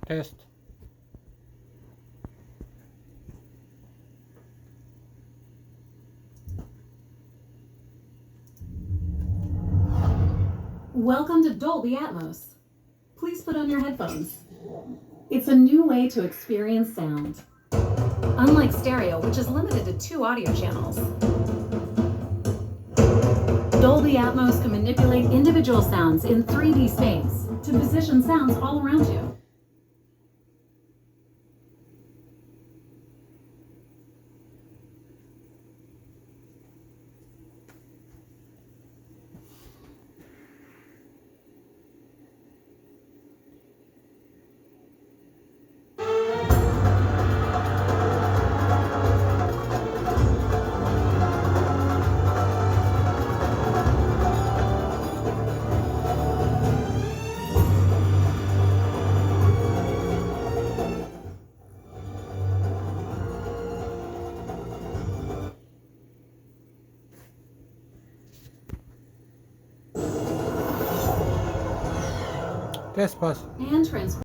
Test. Welcome to Dolby Atmos. Please put on your headphones. It's a new way to experience sound. Unlike stereo, which is limited to 2 audio channels, Dolby Atmos can manipulate individual sounds in 3D space to position sounds all around you. Test pass. And transform